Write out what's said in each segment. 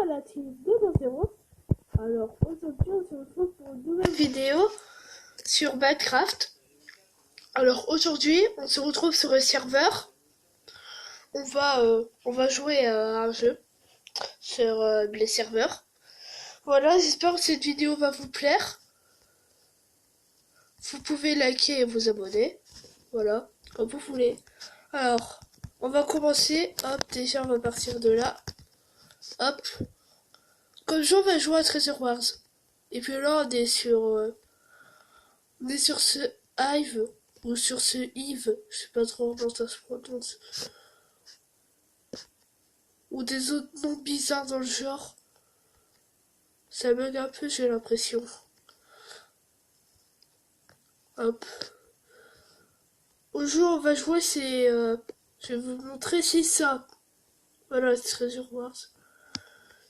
à la team 2.0. Alors aujourd'hui on se retrouve pour une nouvelle vidéo sur Minecraft. Alors aujourd'hui on se retrouve sur le serveur. On va jouer à un jeu sur les serveurs. Voilà, j'espère que cette vidéo va vous plaire. Vous pouvez liker et vous abonner. Voilà, comme vous voulez. Alors, on va commencer. Hop, déjà on va partir de là. Hop. Comme ça on va jouer à Treasure Wars. Et puis là on est sur ce Hive ou sur ce Yves, je sais pas trop comment ça se prononce. Ou des autres noms bizarres dans le genre. Ça bug un peu, j'ai l'impression. Hop. Aujourd'hui on va jouer, je vais vous montrer, c'est ça. Voilà, c'est Treasure Wars.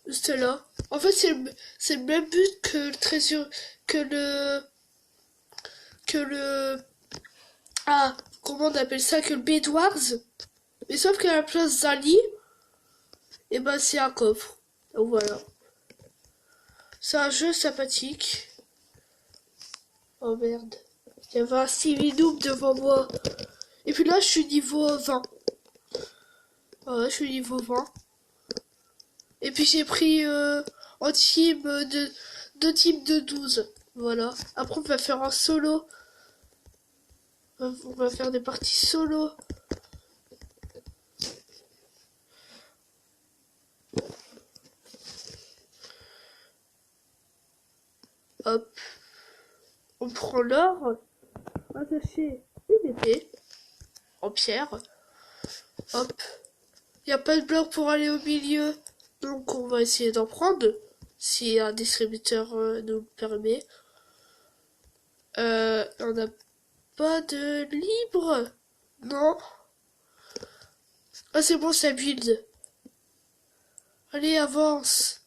Juste là. En fait c'est le même but que le Treasure. Que le. Ah, comment on appelle ça, que le Bed Wars. Mais sauf qu'à la place d'un lit, et ben c'est un coffre. Donc voilà. C'est un jeu sympathique. Oh merde. Il y avait un Stevie Noob devant moi. Et puis là je suis niveau 20. Voilà, je suis niveau 20. Et puis j'ai pris en team deux teams de 12. Voilà. Après on va faire un solo. On va faire des parties solo. Hop. On prend l'or. Attaché une épée. En pierre. Hop. Il n'y a pas de bloc pour aller au milieu. Donc on va essayer d'en prendre. Si un distributeur nous le permet. On n'a pas de libre. Non. Ah c'est bon, ça build. Allez, avance.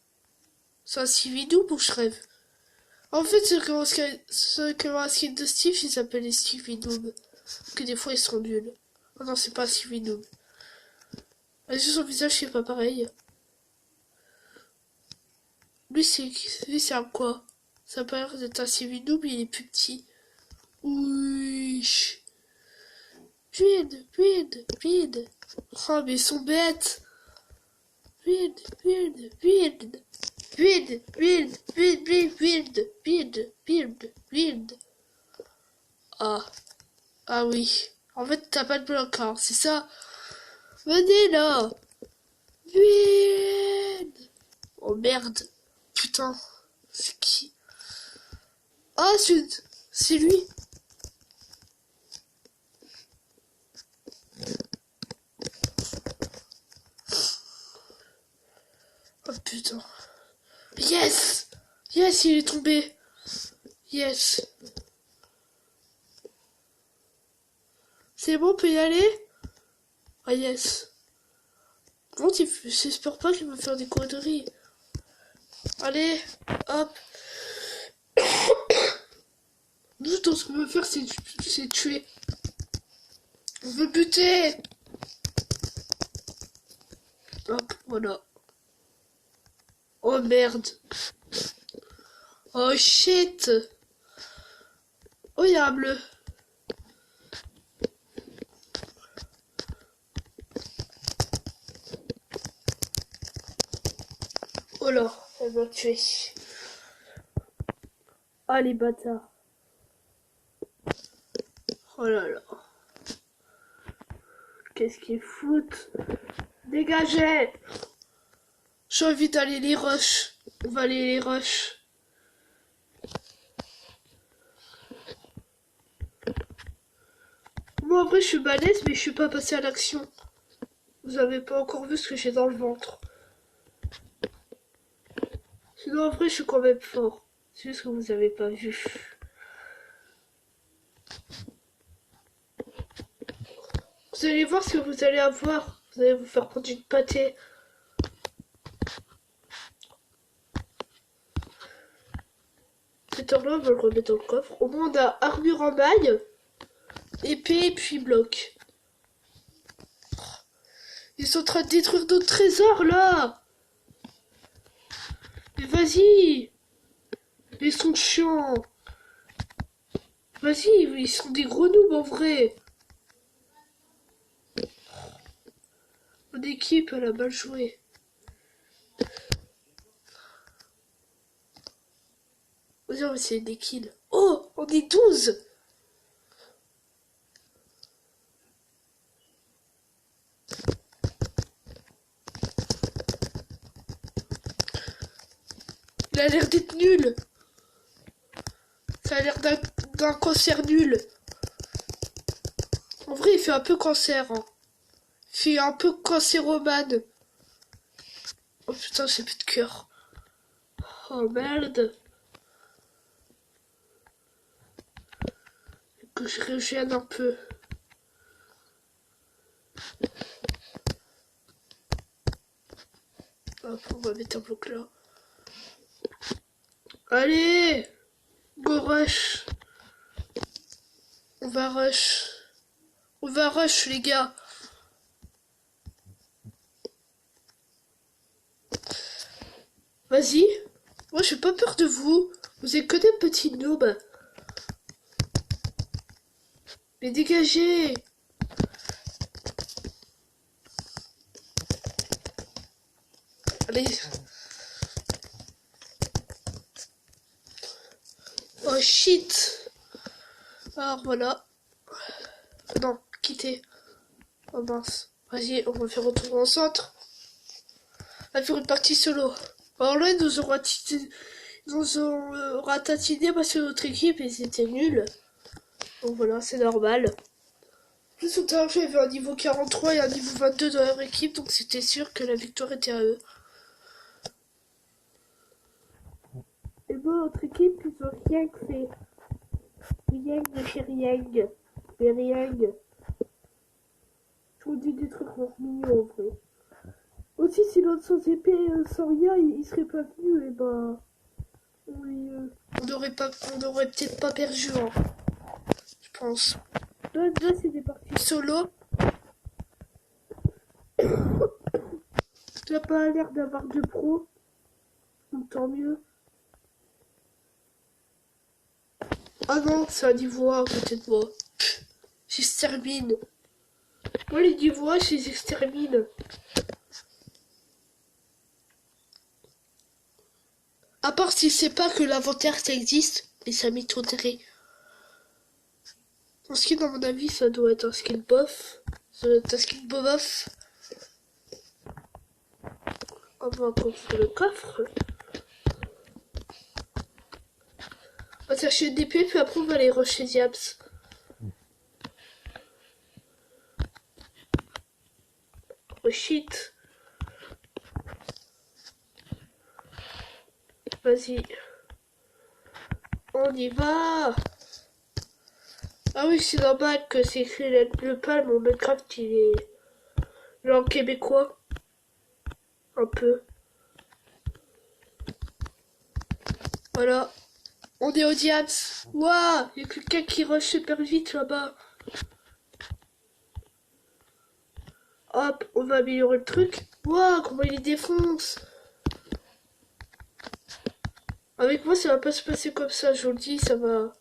C'est un Stevie Noob ou je rêve? En fait, ceux qui ont un skin de Steve, ils s'appellent les Stevie Noob. Que des fois, ils sont nuls. Oh non, c'est pas un Stevie Noob. Juste son visage, c'est pas pareil. Lui, c'est un quoi? Ça a pas l'air d'être un Stevie Noob, il est plus petit. Oui. Vide. Oh, mais ils sont bêtes. Vide. Ah. Ah oui. En fait, t'as pas de bloc, hein, c'est ça. Venez là. Vide. Oh merde. Putain. C'est qui? Ah, c'est lui. Oh putain. Yes. Yes, il est tombé. Yes. C'est bon, on peut y aller? Ah yes. Bon, j'espère pas qu'il va faire des conneries. Allez, hop. Nous, tout ce qu'on veut faire, c'est tuer. On veut buter. Hop, voilà. Oh merde. Oh shit. Oh, il y a un bleu. Oh là, elle m'a tué. Ah les bâtards. Oh là là. Qu'est-ce qu'ils foutent? Dégagez! J'ai envie d'aller les rush. On va aller les rush. Moi en vrai je suis balèze mais je suis pas passé à l'action. Vous avez pas encore vu ce que j'ai dans le ventre. Sinon en vrai je suis quand même fort. C'est juste que vous avez pas vu. Vous allez voir ce que vous allez avoir. Vous allez vous faire prendre une pâtée. Cet or-là, on va le remettre dans le coffre. Au moins on a armure en maille, épée et puis bloc. Ils sont en train de détruire d'autres trésors là. Mais vas-y! Ils sont chiants! Vas-y, ils sont des gros noobs en vrai! Mon équipe, elle a mal joué. Vas-y, on va essayer des kills. Oh! On est 12! Il a l'air d'être nul! Ça a l'air d'un cancer nul. En vrai, il fait un peu cancer. Hein. Il fait un peu cancéromane. Oh putain, j'ai plus de cœur. Oh merde. Que je régène un peu. Hop, on va mettre un bloc là. Allez! Go rush! On va rush. On va rush, les gars. Vas-y. Moi, j'ai pas peur de vous. Vous êtes que des petits noobs. Mais dégagez! Allez. Oh shit! Alors voilà. Non, quittez. Oh mince. Vas-y, on va faire retour au centre. On va faire une partie solo. Alors là, ils nous ont ratatiné parce que notre équipe, ils étaient nuls. Donc voilà, c'est normal. En plus, tout à l'heure, j'avais un niveau 43 et un niveau 22 dans leur équipe, donc c'était sûr que la victoire était à eux. Et bon, notre équipe, ils ont rien fait. Rien de chez rien. Mais rien. Je vous dis des trucs mignons, en vrai. Aussi, si l'autre sans épée, sans rien, il serait pas venu, et ben... Oui, on n'aurait peut-être pas perdu, hein, je pense. Là c'est des parties solo. Tu n'as pas l'air d'avoir de pro, donc tant mieux. Ah non, c'est un niveau 1 à côté de moi. J'extermine. Moi, les niveaux 1, je les extermine. À part s'il sait pas que l'inventaire ça existe, mais ça m'étonnerait. Mon skin, à mon avis, ça doit être un skin bof. Ça doit être un skin bof. On va construire le coffre. On va chercher une épée, puis après on va aller rusher Diams. Oh shit. Vas-y. On y va. Ah oui, c'est normal que c'est écrit le palme, mon Minecraft il est genre québécois. Un peu. Voilà. On est au Diams. Waouh, il y a quelqu'un qui rush super vite là-bas. Hop, on va améliorer le truc. Waouh, comment il défonce. Avec moi, ça va pas se passer comme ça, je vous le dis, ça va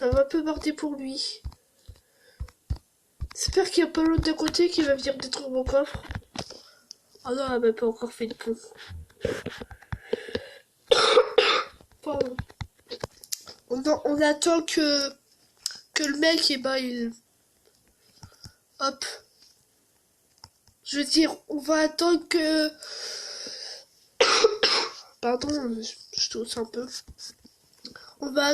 un peu marder pour lui. J'espère qu'il n'y a pas l'autre d'un côté qui va venir détruire mon coffre. Ah non, elle n'a même pas encore fait le pont. Pardon. On attend que le mec, eh ben, il... Hop. Je veux dire, on va attendre que... Pardon, je tousse un peu. On va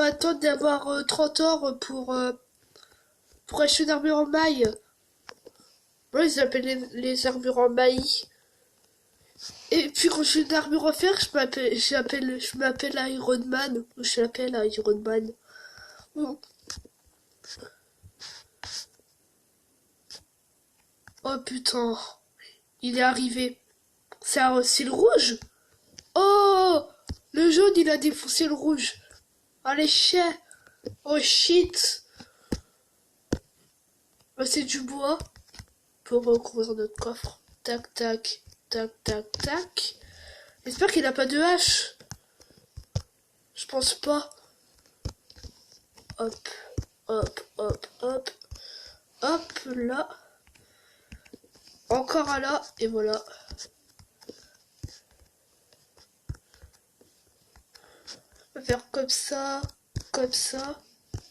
attendre d'avoir 30 heures pour acheter une armure en maille. Moi, ils appellent les armures en maille. Et puis quand j'ai une armure en fer, je m'appelle Iron Man. Je l'appelle Iron Man. Oh. Oh putain. Il est arrivé. C'est le rouge. Oh, le jaune, il a défoncé le rouge. Allez, chien. Oh shit. C'est du bois pour recouvrir notre coffre. Tac, tac, tac, tac, tac. J'espère qu'il a pas de hache. Je pense pas. Hop, hop, hop, hop. Hop, là. Encore un là, et voilà. On va faire comme ça, comme ça,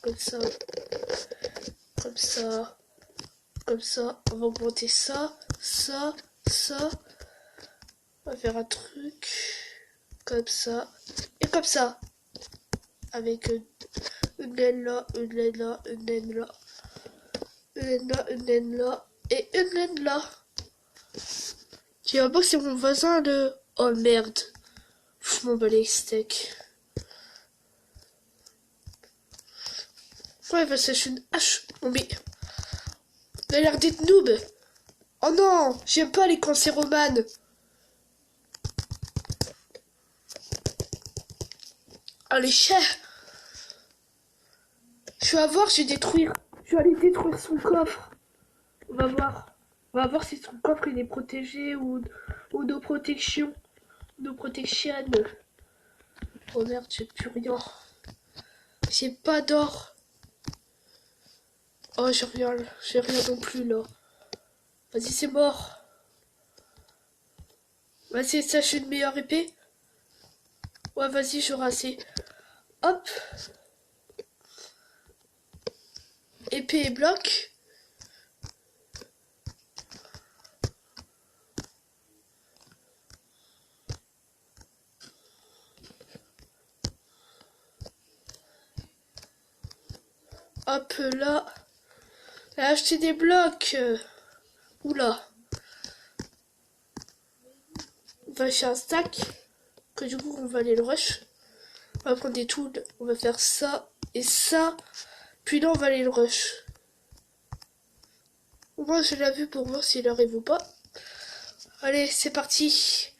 comme ça, comme ça, comme ça. On va augmenter ça, ça, ça. On va faire un truc comme ça et comme ça. Avec une laine là, une laine là, une laine là, une laine là, une laine là et une laine là. Tu vas voir que c'est mon voisin le... Oh merde. Je m'en bats les steaks. Ouais, bah c'est une hache. Oh mais... Il a l'air d'être noob. Oh non, j'aime pas les cancéromanes. Allez, chien. Je vais voir, je vais aller détruire son coffre. On va voir. On va voir si son coffre il est protégé ou nos protections. Nos protections. Oh merde, j'ai plus rien. J'ai pas d'or. Oh, j'ai rien non plus là. Vas-y, c'est mort. Vas-y, ça, je suis une meilleure épée. Ouais, vas-y, j'aurai assez. Hop. Épée et bloc. Hop là. J'ai acheté des blocs. Oula. On va acheter un stack. Que du coup, on va aller le rush. On va prendre des tools. On va faire ça et ça. Puis là, on va aller le rush. Au moins, je l'ai vu pour voir s'il arrive ou pas. Allez, c'est parti.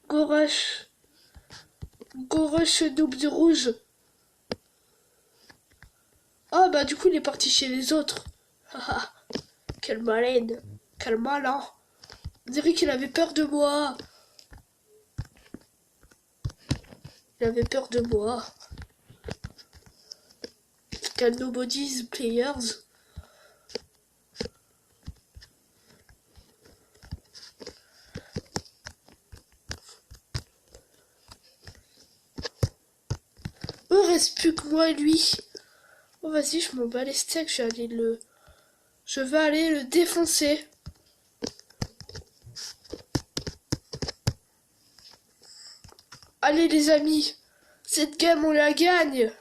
Go rush. Go rush double de rouge. Ah bah du coup il est parti chez les autres. Haha. Quel malin. Quel malin. On dirait qu'il avait peur de moi. Il avait peur de moi. Quel nobody's players. Il reste plus que moi et lui. Oh vas-y, je m'en bats les steaks, je vais aller le défoncer. Allez les amis, cette game on la gagne.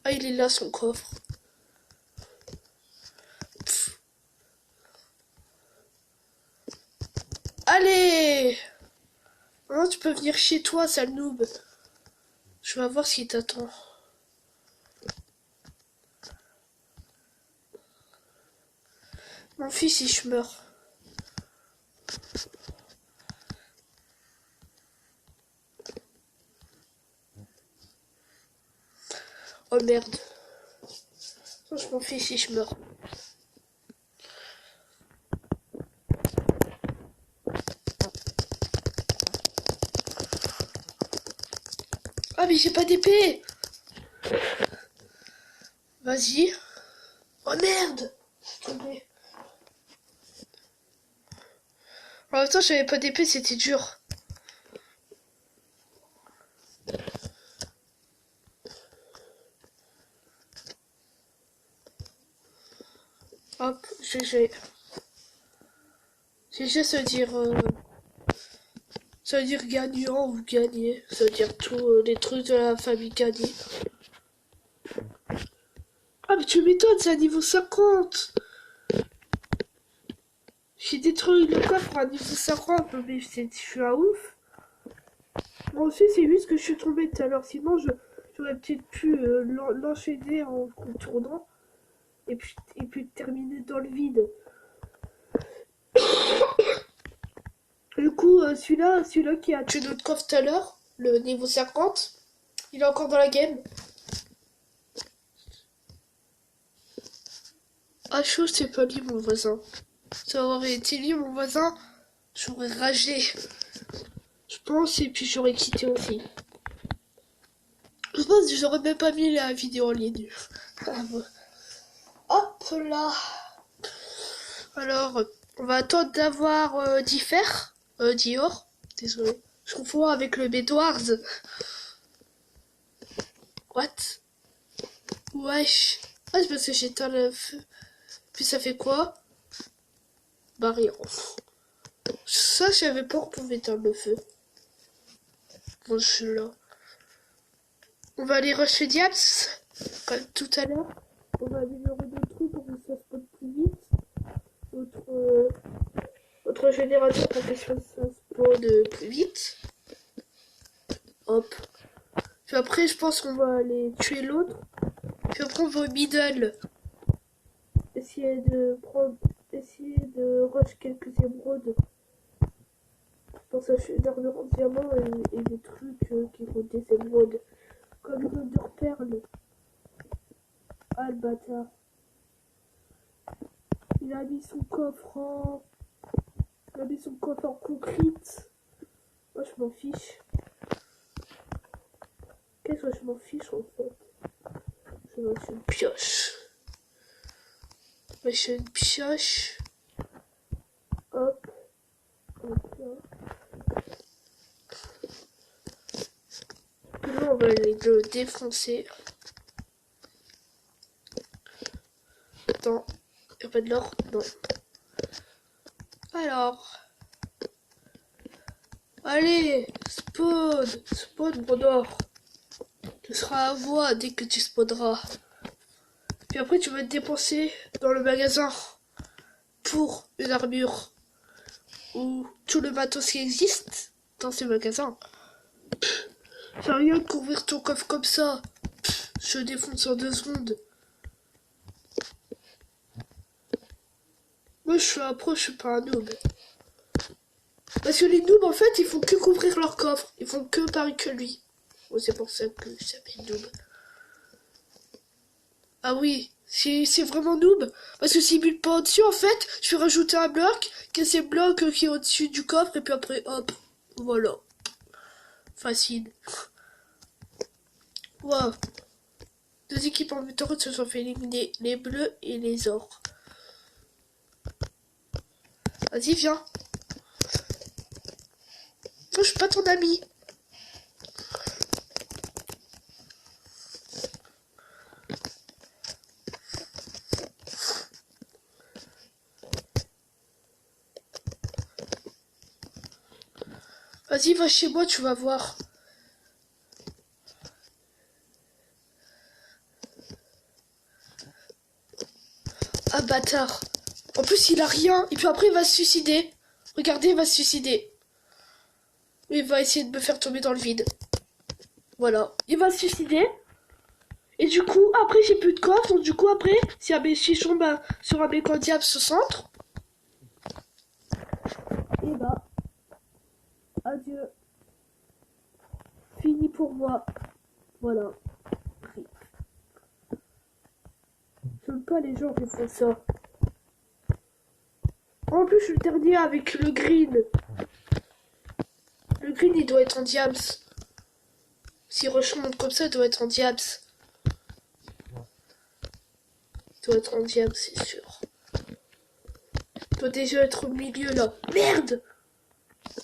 Ah il est là son coffre. Pff. Allez. Non, tu peux venir chez toi, sale noob. Je vais voir s'il t'attend. Mon fils, si je meurs. Oh merde. Non, je m'en fiche si je meurs. Ah mais j'ai pas d'épée. Vas-y. Oh merde. En même temps, j'avais pas d'épée, c'était dur. Hop, GG. GG, ça veut dire gagnant ou gagner. Ça veut dire tous les trucs de la famille gagnée. Ah mais tu m'étonnes, c'est à niveau 50. J'ai détruit le coffre à niveau 50, mais je suis un ouf. Moi aussi, c'est juste que je suis tombée tout à l'heure. Sinon, j'aurais peut-être pu l'enchaîner en tournant et puis terminer dans le vide. Du coup, celui-là qui a tué notre coffre tout à l'heure, le niveau 50, il est encore dans la game. Ah, chaud, c'est pas lui, mon voisin. Ça aurait été lui, mon voisin. J'aurais ragé. Je pense, et puis j'aurais quitté aussi. Je pense que j'aurais même pas mis la vidéo en ligne. Ah, bon. Hop là. Alors, on va attendre d'avoir Dior. Désolé. Je confonds avec le Bedwars. What? Wesh. Ah, c'est parce que j'éteins le feu. Puis ça fait quoi? Bah rien. Ça, je savais pas qu'on pouvait éteindre le feu. Bon, je suis là. On va aller rusher Diabs, comme tout à l'heure. On va améliorer des trucs pour que ça spawn plus vite. Notre générateur pour que ça spawn plus vite. Hop. Puis après, je pense qu'on va aller tuer l'autre. Puis après, on va au middle. Essayer de rush quelques émeraudes. Pour s'acheter d'armure en diamant et des trucs qui font des émeraudes. Comme une de perles. Ah, le bâtard. Il a mis son coffre en... Il a mis son coffre en concrète. Moi, je m'en fiche. Qu'est-ce que je m'en fiche, en fait? Je vais acheter une pioche. Je vais acheter une pioche. Hop. Hop là. Puis là, on va aller le défoncer. Attends. Y'a pas de l'or? Non. Alors. Allez, spawn mon or. Tu seras à moi dès que tu spawneras. Puis après tu vas te dépenser dans le magasin pour une armure ou tout le matos qui existe dans ces magasins. Ça rien de couvrir ton coffre comme ça. Je défonce en 2 secondes. Moi je suis un pro, je suis pas un noob. Parce que les noobs, en fait, ils font que couvrir leur coffre. Ils font que pareil que lui. Oh, c'est pour ça que je s'appelle noob. Ah oui, c'est vraiment noob. Parce que s'il bute pas au-dessus, en fait, je vais rajouter un bloc, que c'est le bloc qui est au-dessus du coffre, et puis après, hop, voilà. Facile. Wow. 2 équipes en météorite se sont fait éliminer, les bleus et les ors. Vas-y, viens. Non, je suis pas ton ami. Vas-y, va chez moi, tu vas voir. Ah, bâtard. En plus, il a rien. Et puis après, il va se suicider. Regardez, il va se suicider. Il va essayer de me faire tomber dans le vide. Voilà. Il va se suicider. Et du coup, après, j'ai plus de coffre. Donc, du coup, après, si un mes chichons sur un mec en diable se centre. Et bah. Adieu. Fini pour moi. Voilà. J'aime pas les gens qui font ça. En plus, je suis le dernier avec le green. Le green, il doit être en diams. S'il remonte comme ça, il doit être en diams. Il doit être en diams, c'est sûr. Il doit déjà être au milieu, là. Merde!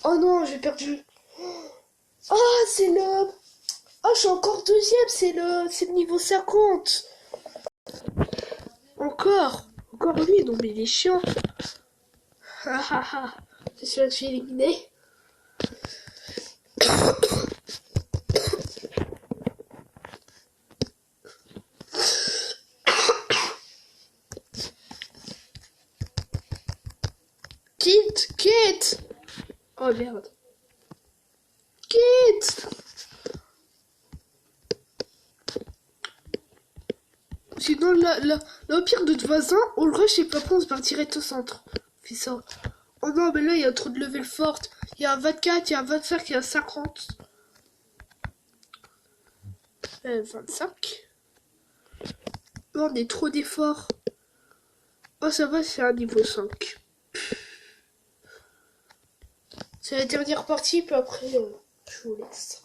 Oh non, j'ai perdu. Ah, c'est le... Ah, je suis encore deuxième, c'est le niveau 50. Encore lui, non mais il est chiant. Ah ah ah, c'est celui-là que j'ai éliminé. Quitte. Oh merde. Quitte. Sinon, au pire de notre voisin, on le rush et puis après on se part direct au centre. On fait ça. Oh non, mais là, il y a trop de level forte. Il y a un 24, il y a un 25, il y a un 50. 25. Là, on est trop d'efforts. Oh, ça va, c'est un niveau 5. C'est la dernière partie, puis après, je vous laisse.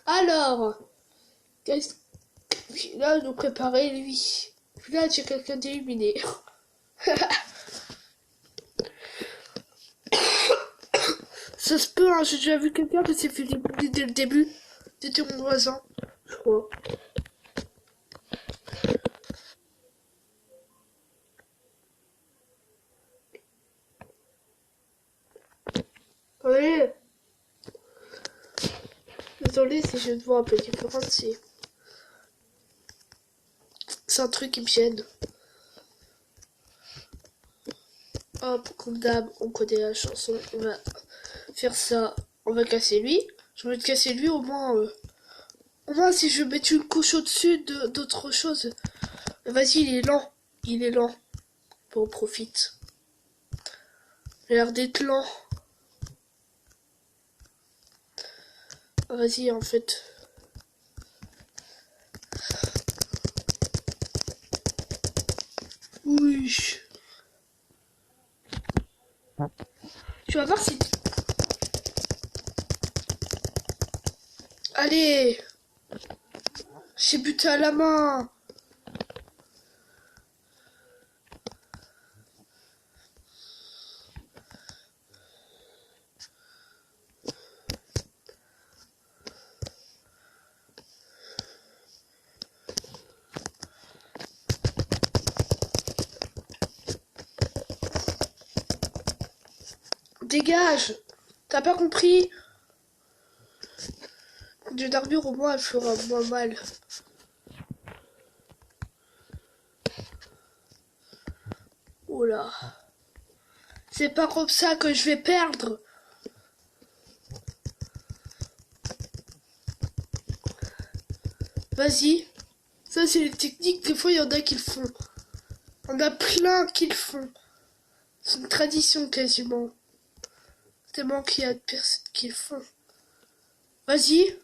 Alors, là, nous préparer lui. Puis là, j'ai quelqu'un d'éliminé. Ça se peut, hein, j'ai déjà vu quelqu'un qui s'est fait éliminer dès le début. C'était mon voisin, je crois. Oui. Désolé si je te vois un peu différente, c'est un truc qui me gêne. Hop, comme d'hab, on connaît la chanson, on va faire ça, on va casser lui. Je vais te casser lui au moins si je mets une couche au-dessus d'autre chose. Vas-y, il est lent. Bon, on profite. Il a l'air d'être lent. Vas-y, en fait. Oui. Tu vas voir si... Allez. J'ai buté à la main. Dégage. T'as pas compris? D'une armure au moins elle fera moins mal. Oula. C'est pas comme ça que je vais perdre. Vas-y. Ça c'est les techniques, des fois il y en a qui le font. Il y en a plein qui le font. C'est une tradition quasiment. Tellement qu'il y a de personnes qui le font. Vas-y.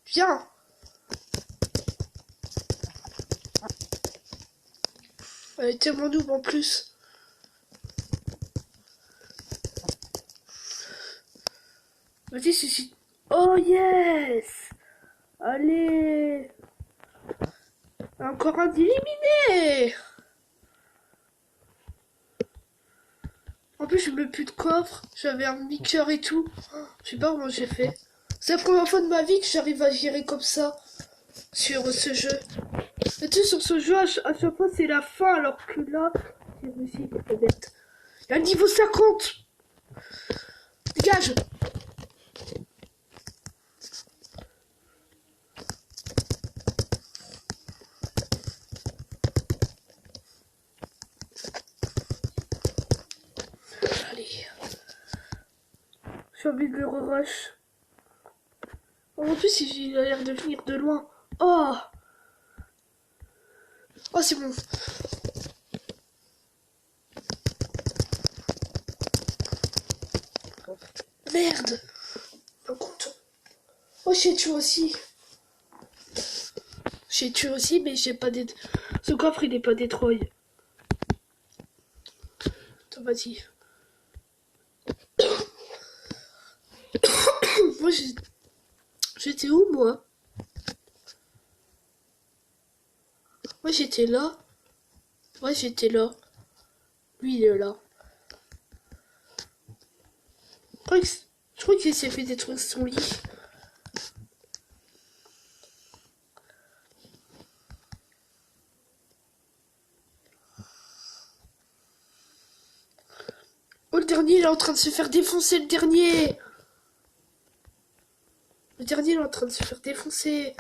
Viens. Elle est tellement double en plus. Vas-y, c'est... Oh yes. Allez. Encore un éliminé. En plus, je mets plus de coffre. J'avais un mixeur et tout. Je sais pas comment j'ai fait. C'est la première fois de ma vie que j'arrive à gérer comme ça sur ce jeu. Et tu sais, sur ce jeu, à chaque fois, c'est la fin, alors que là, j'ai réussi, c'est bête. Il y a le niveau 50. Dégage. Allez. J'ai envie de le rush. En plus, il a l'air de venir de loin. Oh. Oh, c'est bon. Merde. Un couteau. Oh, j'ai tué aussi. J'ai tué aussi, mais j'ai pas des... Ce coffre, il est pas détruit. Attends, vas-y. Moi, j'étais où, moi? Moi, j'étais là. Ouais, j'étais là. Lui, il est là. Je crois qu'il s'est fait détruire son lit. Oh, le dernier, il est en train de se faire défoncer, le dernier. Le dernier, il est en train de se faire défoncer.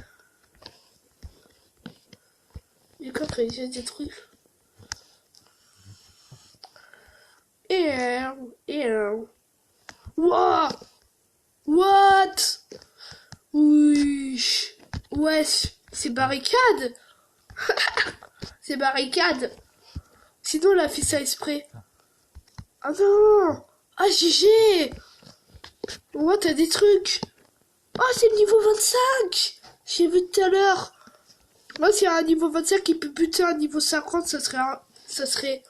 Le coffre, il est détruit. Wow! What? Oui. Wesh, c'est barricade. C'est barricade. Sinon, on a fait ça exprès. Ah non. Ah, GG. Ouais, t'as des trucs. Oh, c'est le niveau 25. J'ai vu tout à l'heure. Moi, s'il y a un niveau 25 qui peut buter un niveau 50, ça serait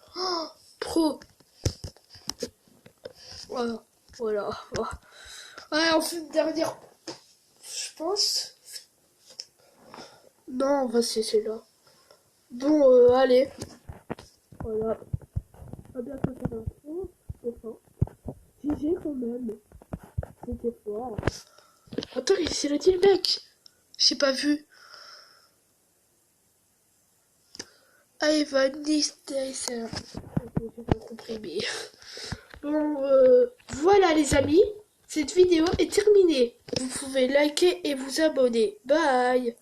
pro. Voilà. Voilà. Ouais, on fait une dernière, je pense. Non, on va se laisser là. Bon, allez. Voilà. On va bientôt faire un tour. Enfin, GG quand même. C'était fort. Attends, qu'est-ce qu'il a dit le mec? J'ai pas vu. Ivan Nistacer. Ok, j'ai pas compris, mais... Bon, voilà les amis. Cette vidéo est terminée. Vous pouvez liker et vous abonner. Bye.